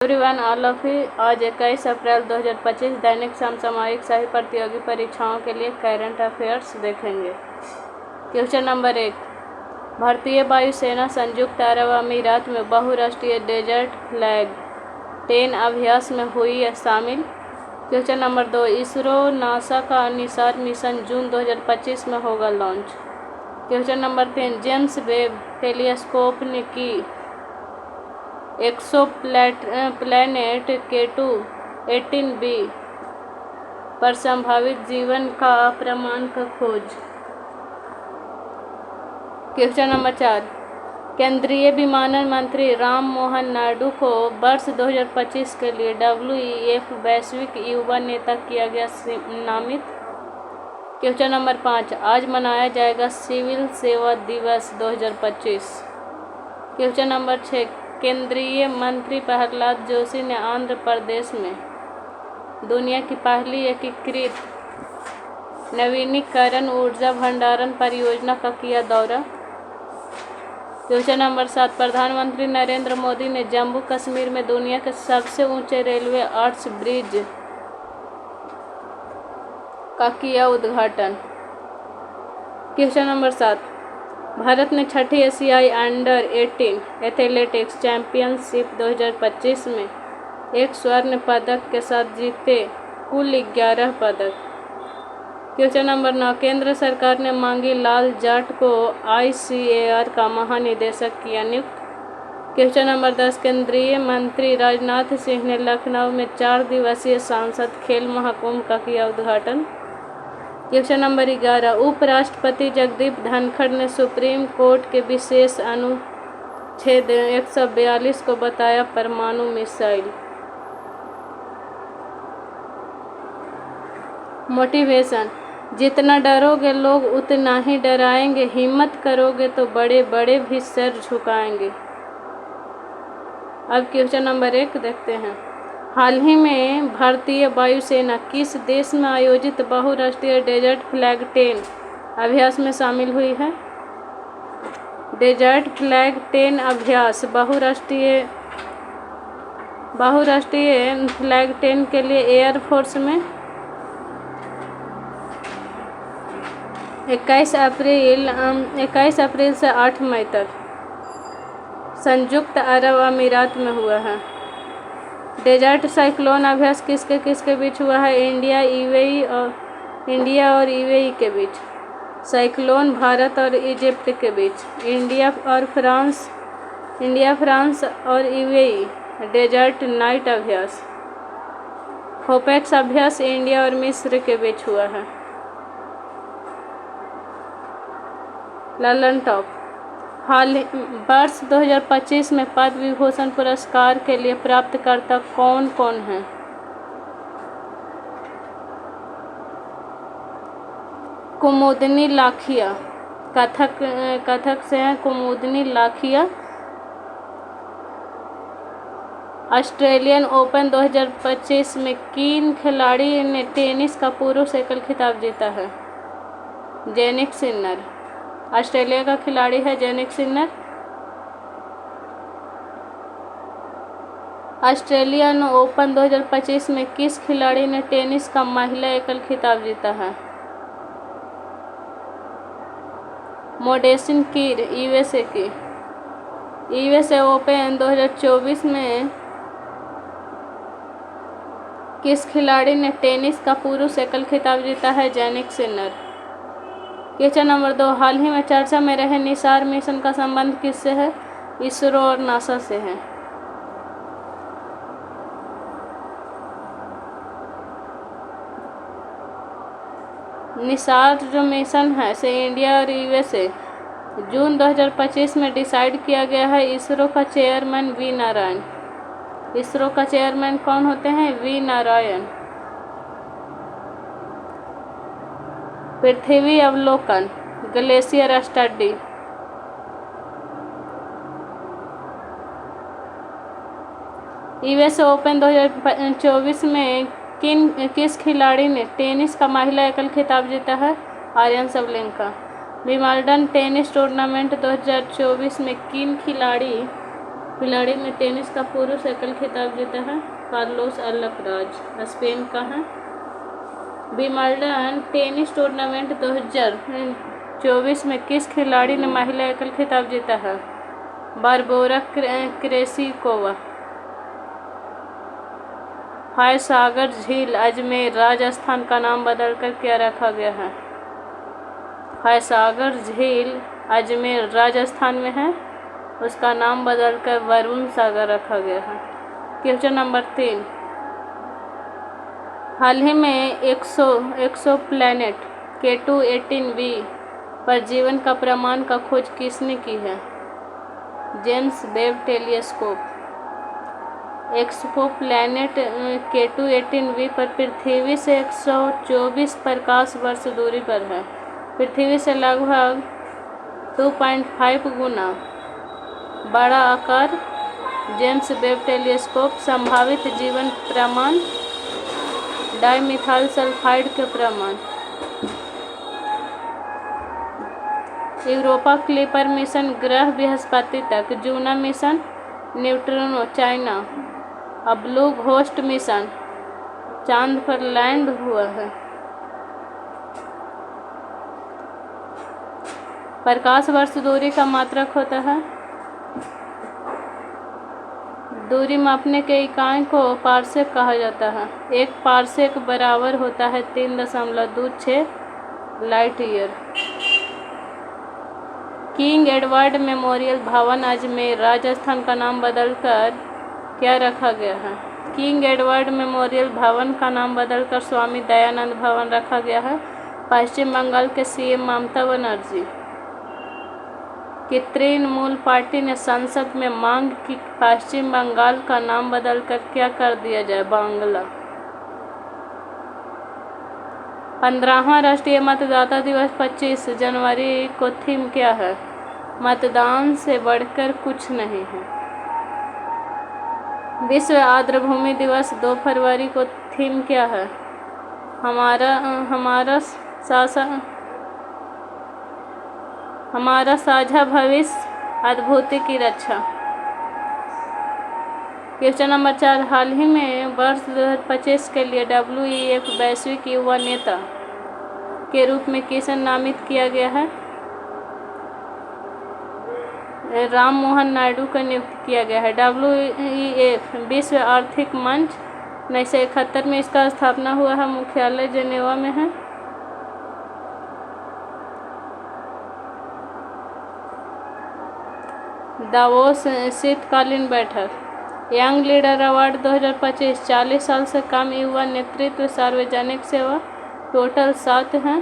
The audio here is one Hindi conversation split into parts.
एवरीवन ऑल ऑफ यू, आज 21 अप्रैल 2025 दैनिक समसामयिक सही प्रतियोगी परीक्षाओं के लिए करंट अफेयर्स देखेंगे। क्वेश्चन नंबर 1, भारतीय वायुसेना संयुक्त अरब अमीरात में बहुराष्ट्रीय डेजर्ट फ्लैग 10 अभ्यास में हुई है शामिल। क्वेश्चन नंबर 2, इसरो नासा का निसार मिशन जून 2025 में होगा launch. Question number 3, James Webb telescope ने की एक्सोप्लैनेट केटू 18b पर संभावित जीवन का प्रमाण का खोज। क्वेश्चन नंबर 4, केंद्रीय विमानन मंत्री राम मोहन नायडू को वर्ष 2025 के लिए WEF वैश्विक युवा नेता किया गया नामित। क्वेश्चन नंबर 5, आज मनाया जाएगा सिविल सेवा दिवस 2025। क्वेश्चन नंबर 6, केंद्रीय मंत्री प्रहलाद जोशी ने आंध्र प्रदेश में दुनिया की पहली एकीकृत नवीनीकरण ऊर्जा भंडारण परियोजना का किया दौरा। क्वेश्चन नंबर 7, प्रधानमंत्री नरेंद्र मोदी ने जम्मू कश्मीर में दुनिया के सबसे ऊंचे रेलवे आर्च ब्रिज का किया उद्घाटन। क्वेश्चन नंबर 7, भारत ने छठी एशियाई अंडर 18 एथलेटिक्स चैंपियनशिप 2025 में एक स्वर्ण पदक के साथ जीते कुल 11 पदक। क्वेश्चन नंबर 9, केंद्र सरकार ने मांगी लाल जाट को ICAR का महानिदेशक किया नियुक्त। क्वेश्चन नंबर 10, केंद्रीय मंत्री राजनाथ सिंह ने लखनऊ में 4 दिवसीय सांसद खेल महाकुंभ का किया उद्घाटन। क्वेश्चन नंबर 11, उपराष्ट्रपति जगदीप धनखड़ ने सुप्रीम कोर्ट के विशेष अनुच्छेद 142 को बताया परमाणु मिसाइल। मोटिवेशन, जितना डरोगे लोग उतना ही डराएंगे, हिम्मत करोगे तो बड़े बड़े भी सर झुकाएंगे। अब क्वेश्चन नंबर 1 देखते हैं। हाल ही में भारतीय वायुसेना किस देश में आयोजित बहुराष्ट्रीय डेजर्ट फ्लैग 10 अभ्यास में शामिल हुई है? डेजर्ट फ्लैग 10 अभ्यास बहुराष्ट्रीय फ्लैग 10 के लिए एयरफोर्स में 21 अप्रैल से 8 मई तक संयुक्त अरब अमीरात में हुआ है। डेजर्ट साइक्लोन अभ्यास किसके बीच हुआ है? इंडिया और UAE के बीच। साइक्लोन भारत और इजिप्ट के बीच। इंडिया फ्रांस और UAE। डेजर्ट नाइट अभ्यास। होपेक्स अभ्यास इंडिया और मिस्र के बीच हुआ है। ललन टॉप, वर्ष 2025 में पद्म विभूषण पुरस्कार के लिए प्राप्तकर्ता कौन कौन हैं? कुमुदनी लाखिया, कथक से हैं कुमुदनी लाखिया। ऑस्ट्रेलियन ओपन 2025 में किन खिलाड़ी ने टेनिस का पुरुष एकल खिताब जीता है? जैनिक सिन्नर। ऑस्ट्रेलिया का खिलाड़ी है जैनिक सिन्नर। ऑस्ट्रेलियन ओपन 2025 में किस खिलाड़ी ने टेनिस का महिला एकल खिताब जीता है? मोडेसिन कीर, USA की। USA ओपन 2024 में किस खिलाड़ी ने टेनिस का पुरुष एकल खिताब जीता है? जैनिक सिन्नर। क्वेश्चन नंबर 2, हाल ही में चर्चा में रहे निसार मिशन का संबंध किससे है? इसरो और नासा से है। निसार जो मिशन है से इंडिया और USA जून 2025 में डिसाइड किया गया है। इसरो का चेयरमैन V नारायण। इसरो का चेयरमैन कौन होते हैं? V नारायण। पृथ्वी अवलोकन, ग्लेशियर स्टडी। US ओपन 2024 में किस खिलाड़ी ने टेनिस का महिला एकल खिताब जीता है? Aryna Sabalenka. Wimbledon tennis tournament 2024 में किन खिलाड़ी खिलाड़ी ने टेनिस का पुरुष एकल खिताब जीता है? कार्लोस अल्कराज, स्पेन का है। विंबलडन टेनिस टूर्नामेंट 2024 में किस खिलाड़ी ने महिला एकल खिताब जीता है? Barbora Krejcikova. फायसागर झील अजमेर राजस्थान का नाम बदलकर क्या रखा गया है? फायसागर झील अजमेर राजस्थान में है, उसका नाम बदलकर वरुण सागर रखा गया है। क्वेश्चन नंबर 3, हाल ही में एक्सोप्लैनेट K2-18b पर जीवन का प्रमाण का खोज किसने की है? James Webb telescope. Exoplanet K2-18b पर पृथ्वी से 124 प्रकाश वर्ष दूरी पर है। पृथ्वी से लगभग 2.5 गुना बड़ा आकार। जेम्स वेब टेलीस्कोप संभावित जीवन प्रमाण डाइमिथाइल सल्फाइड के प्रमाण। यूरोपा क्लिपर मिशन ग्रह बृहस्पति तक। Juno mission neutrino China. Blue Ghost mission चांद पर लैंड हुआ है। प्रकाश वर्ष दूरी का मात्रक होता है। दूरी मापने के इकाई को पार्सेक कहा जाता है। एक पार्सेक बराबर होता है 3.26 light year. King Edward memorial भवन अजमेर राजस्थान का नाम बदलकर क्या रखा गया है? किंग एडवर्ड मेमोरियल भवन का नाम बदलकर स्वामी दयानंद भवन रखा गया है। पश्चिम बंगाल के सीएम ममता बनर्जी की तृणमूल पार्टी ने संसद में मांग की पश्चिम बंगाल का नाम बदलकर क्या कर दिया जाए? बांग्ला। 15वां राष्ट्रीय मतदाता दिवस 25 जनवरी को थीम क्या है? मतदान से बढ़कर कुछ नहीं है। विश्व आर्द्रभूमि दिवस 2 फरवरी को थीम क्या है? हमारा साझा भविष्य अद्भुति की रक्षा। क्वेश्चन नंबर 4, हाल ही में वर्ष 2025 के लिए WEF वैश्विक युवा नेता के रूप में किसे नामित किया गया है? राम मोहन नायडू को नियुक्त किया गया है। WEF विश्व आर्थिक मंच 1971 में इसका स्थापना हुआ है। मुख्यालय जेनेवा में है। दावोस शीतकालीन बैठक। यंग लीडर अवार्ड 2025 40 साल से कम युवा नेतृत्व सार्वजनिक सेवा टोटल 7 हैं।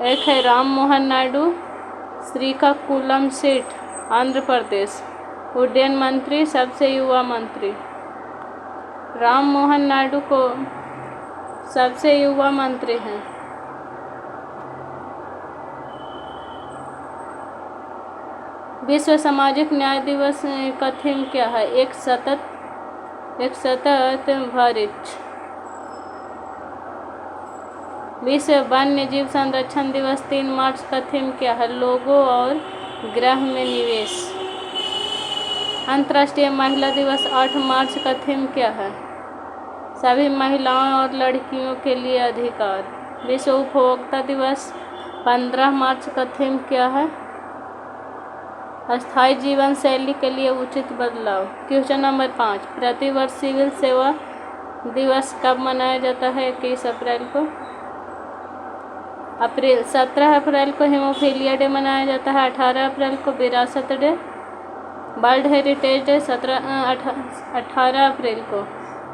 एक है राम मोहन नायडू, श्रीकाकुलम सीट आंध्र प्रदेश, उड्डयन मंत्री, सबसे युवा मंत्री। राम मोहन नायडू को सबसे युवा मंत्री हैं। विश्व सामाजिक न्याय दिवस का थीम क्या है? एक सतत वृक्ष। विश्व वन्य जीव संरक्षण दिवस 3 मार्च का थीम क्या है? लोगों और ग्रह में निवेश। अंतर्राष्ट्रीय महिला दिवस 8 मार्च का थीम क्या है? सभी महिलाओं और लड़कियों के लिए अधिकार। विश्व उपभोक्ता दिवस 15 मार्च का थीम क्या है? अस्थायी जीवन शैली के लिए उचित बदलाव। क्वेश्चन नंबर 5, प्रतिवर्ष सिविल सेवा दिवस कब मनाया जाता है? 21 अप्रैल को। 17 अप्रैल को हीमोफीलिया डे मनाया जाता है। 18 अप्रैल को विरासत डे। वर्ल्ड हेरिटेज डे 18 अप्रैल को।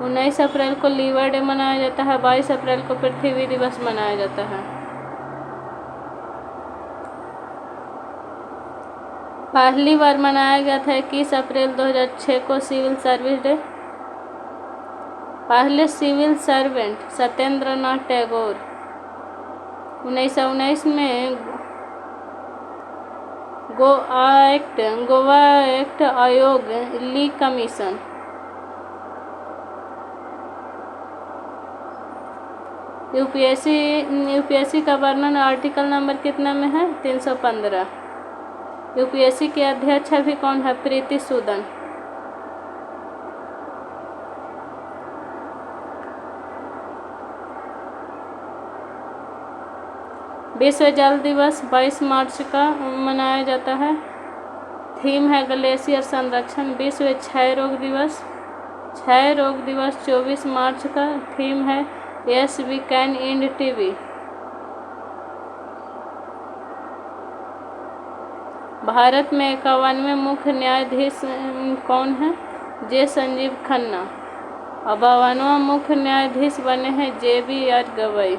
19 अप्रैल को लीवर डे मनाया जाता है। 22 अप्रैल को पृथ्वी दिवस मनाया जाता है। पहली बार मनाया गया था 21 अप्रैल 2006 को सिविल सर्विस डे। पहले सिविल सर्वेंट सत्येंद्र नाथ टैगोर। 1919 में गोवा एक्ट आयोग ली कमीशन। यूपीएससी का वर्णन आर्टिकल नंबर कितना में है? 315। यूपीएससी के अध्यक्ष अभी कौन है? प्रीति सूदन। विश्व जल दिवस 22 मार्च का मनाया जाता है। थीम है ग्लेशियर संरक्षण। विश्व क्षय रोग दिवस 24 मार्च का। थीम है yes we can end TB. Bharat में 51वें मुख्य न्यायाधीश कौन है? जे संजीव खन्ना। और 52वां मुख्य न्यायाधीश बने हैं JBR गवई।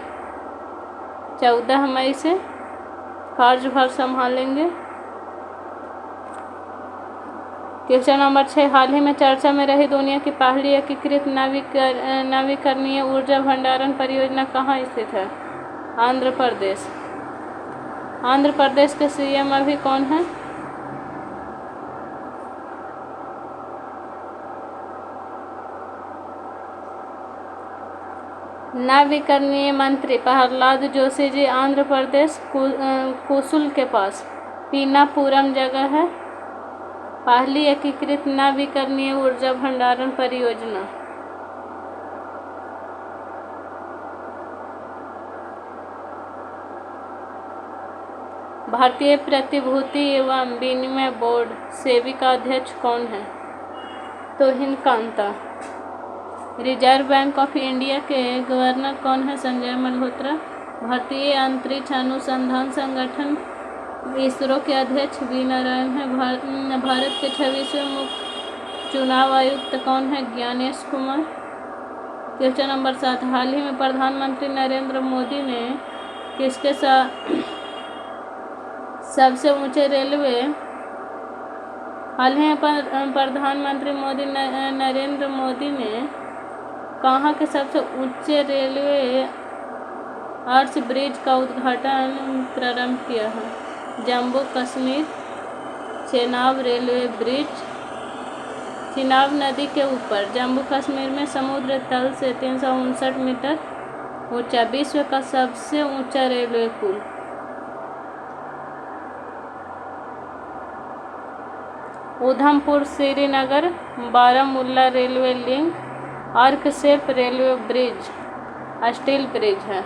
14 मई से कार्यभार संभालेंगे। क्वेश्चन नंबर 6, हाल ही में चर्चा में रही दुनिया की पहली एकीकृत नवीकरणीय ऊर्जा भंडारण परियोजना कहाँ स्थित है? आंध्र प्रदेश। आंध्र प्रदेश के CM अभी कौन है? नवीकरणीय मंत्री प्रहलाद जोशी जी। आंध्र प्रदेश कुसुल के पास पीनापुरम जगह है। पहली एकीकृत नवीकरणीय ऊर्जा भंडारण परियोजना। भारतीय प्रतिभूति एवं विनिमय बोर्ड सेबी का अध्यक्ष कौन है? Tuhin Kanta. Reserve Bank of India के गवर्नर कौन है? संजय मल्होत्रा। भारतीय अंतरिक्ष अनुसंधान संगठन इसरो के अध्यक्ष वी नारायण है। भारत के 26वें मुख्य चुनाव आयुक्त कौन है? ज्ञानेश कुमार। क्वेश्चन नंबर 7, हाल ही में प्रधानमंत्री नरेंद्र मोदी ने किसके साथ सबसे ऊंचे रेलवे हाल ही में प्रधानमंत्री नरेंद्र मोदी ने कहाँ के सबसे ऊंचे रेलवे आर्च ब्रिज का उद्घाटन प्रारंभ किया है? जम्मू कश्मीर चेनाब रेलवे ब्रिज चिनाब नदी के ऊपर जम्मू कश्मीर में समुद्र तल से 359 मीटर ऊंचा, विश्व का सबसे ऊंचा रेलवे पुल। Udhampur Srinagar Baramulla railway link arch shape railway bridge steel bridge है।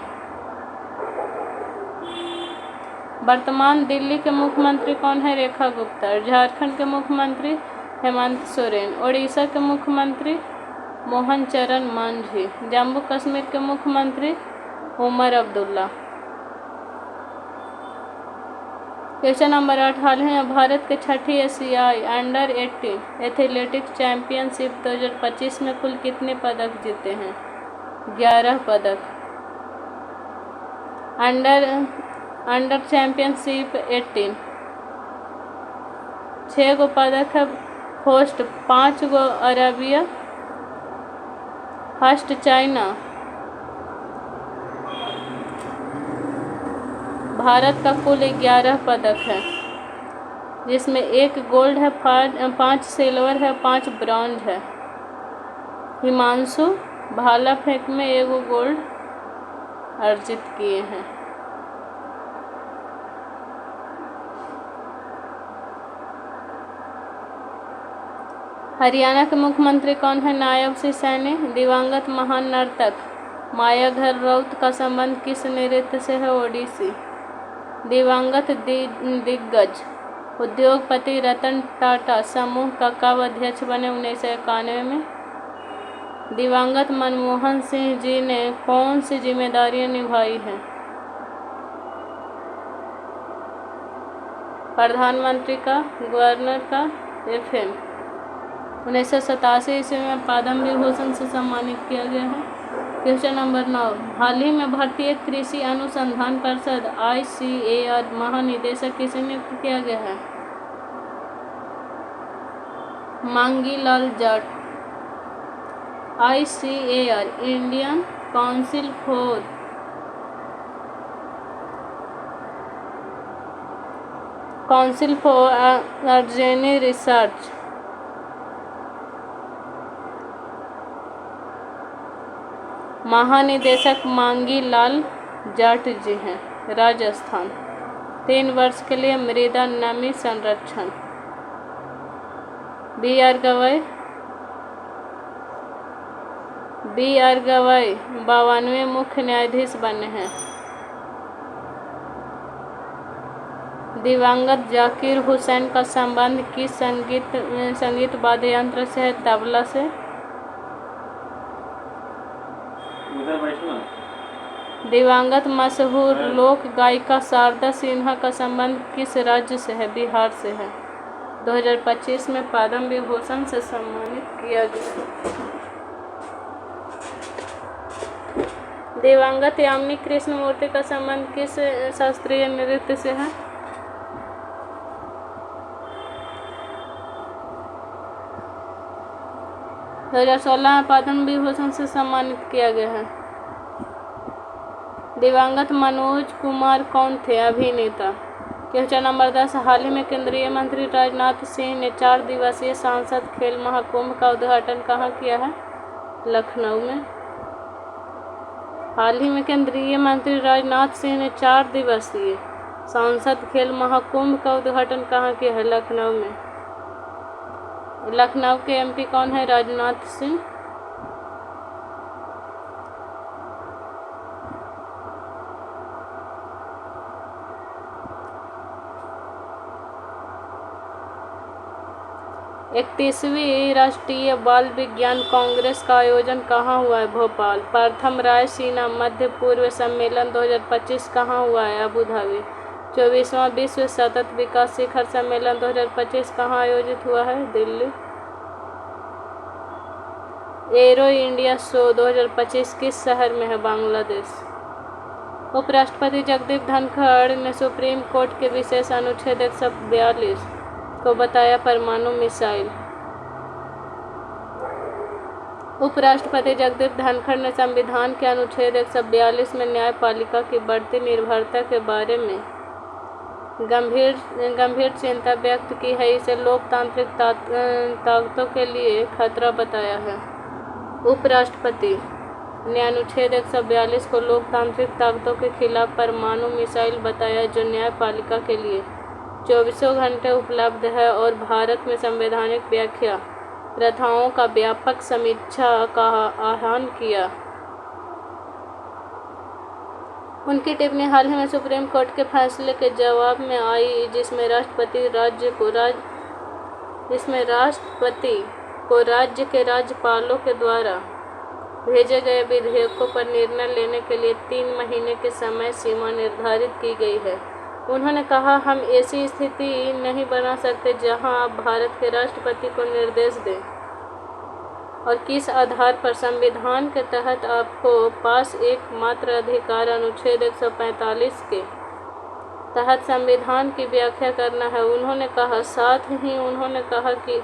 वर्तमान दिल्ली के मुख्यमंत्री कौन है? रेखा गुप्ता। झारखंड के मुख्यमंत्री हेमंत सोरेन। ओडिशा के मुख्यमंत्री मोहन चरण मांझी। जम्मू कश्मीर के मुख्यमंत्री उमर अब्दुल्ला। क्वेश्चन नंबर 8, हाल ही में भारत के 6ठी एशियाई अंडर 18 एथलेटिक्स चैंपियनशिप 2025 में कुल कितने पदक जीते हैं? 11 पदक। अंडर चैंपियनशिप 18 6 गो पदक है। फर्स्ट 5 गो अरबिया, फर्स्ट चाइना। भारत का कुल 11 पदक है, जिसमें 1 गोल्ड है, 5 सिल्वर है, 5 ब्रॉन्ज है। हिमांशु भाला फेंक में 1 गोल्ड अर्जित किए हैं। हरियाणा के मुख्यमंत्री कौन है? नायब सिंह सैनी। दिवंगत महान नर्तक मायाघर राउत का संबंध किस नृत्य से है? ओडिसी। दिवंगत दिग्गज उद्योगपति रतन टाटा समूह का कब अध्यक्ष बने? 1991 में। दिवंगत मनमोहन सिंह जी ने कौन सी जिम्मेदारियां निभाई हैं? प्रधानमंत्री का, गवर्नर का, FM। 1987 ईस्वी में पद्म विभूषण से सम्मानित किया गया है। क्वेश्चन नंबर 9, हाल ही में भारतीय कृषि अनुसंधान परिषद ICAR महानिदेशक किसे नियुक्त किया गया है? Mangi Lal Jat. ICAR Indian Council for अर्जेनी रिसर्च। महानिदेशक मांगी लाल जाट जी हैं, राजस्थान। 3 वर्ष के लिए मृदा नमी संरक्षण। बी.आर. गवई 52वें मुख्य न्यायाधीश बने हैं। दिवंगत जाकिर हुसैन का संबंध किस संगीत वाद्य यंत्र से है? तबला से। दिवंगत मशहूर लोक गायिका शारदा सिन्हा का संबंध किस राज्य से है? बिहार से है। 2025 में पद्म विभूषण से सम्मानित किया गया। दिवंगत यामिनी कृष्णमूर्ति का संबंध किस शास्त्रीय नृत्य से है? 2016 में पद्म विभूषण से सम्मानित किया गया है। दिवंगत मनोज कुमार कौन थे? अभिनेता। क्वेश्चन नंबर 10, हाल ही में केंद्रीय मंत्री राजनाथ सिंह ने 4 दिवसीय संसद खेल महाकुंभ का उद्घाटन कहाँ किया है? लखनऊ में। हाल ही में केंद्रीय मंत्री राजनाथ सिंह ने 4 दिवसीय संसद खेल महाकुंभ का उद्घाटन कहाँ किया है? लखनऊ में। लखनऊ के एमपी कौन है? राजनाथ सिंह। इकतीसवीं राष्ट्रीय बाल विज्ञान कांग्रेस का आयोजन कहाँ हुआ है? भोपाल। प्रथम रायसीना मध्य पूर्व सम्मेलन 2025 कहाँ हुआ है? Abu Dhabi. 24वां विश्व सतत विकास शिखर सम्मेलन 2025 कहाँ आयोजित हुआ है? दिल्ली। एरो इंडिया शो 2025 किस शहर में है? बांग्लादेश। उपराष्ट्रपति जगदीप धनखड़ ने सुप्रीम कोर्ट के विशेष अनुच्छेद 142 को बताया परमाणु मिसाइल। उपराष्ट्रपति जगदीप धनखड़ ने संविधान के अनुच्छेद 142 में न्यायपालिका की बढ़ती निर्भरता के बारे में गंभीर चिंता व्यक्त की है। इसे लोकतांत्रिक ताकतों के लिए खतरा बताया है। उपराष्ट्रपति ने अनुच्छेद 142 को लोकतांत्रिक ताकतों के खिलाफ परमाणु मिसाइल बताया, जो न्यायपालिका के लिए 24 घंटे उपलब्ध है और भारत में संवैधानिक व्याख्या प्रथाओं का व्यापक समीक्षा का आह्वान किया। उनकी टिप्पणी हाल ही में सुप्रीम कोर्ट के फैसले के जवाब में आई, जिसमें राष्ट्रपति को राज्य के राज्यपालों के द्वारा भेजे गए विधेयकों पर निर्णय लेने के लिए 3 महीने की समय सीमा निर्धारित की गई है। उन्होंने कहा, हम ऐसी स्थिति नहीं बना सकते जहां आप भारत के राष्ट्रपति को निर्देश दें और किस आधार पर। संविधान के तहत आपको पास एकमात्र अधिकार अनुच्छेद 145 के तहत संविधान की व्याख्या करना है, उन्होंने कहा। साथ ही उन्होंने कहा कि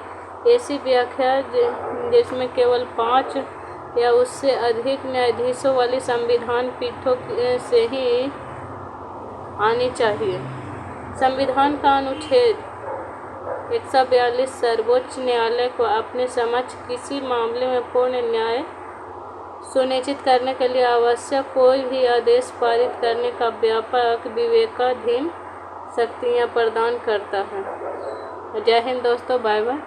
ऐसी व्याख्या जिसमें केवल 5 या उससे अधिक न्यायाधीशों वाली संविधान पीठों से ही आनी चाहिए। संविधान का अनुच्छेद 142 सर्वोच्च न्यायालय को अपने समक्ष किसी मामले में पूर्ण न्याय सुनिश्चित करने के लिए आवश्यक कोई भी आदेश पारित करने का व्यापक विवेकाधीन शक्तियां प्रदान करता है। जय हिंद दोस्तों, बाय बाय।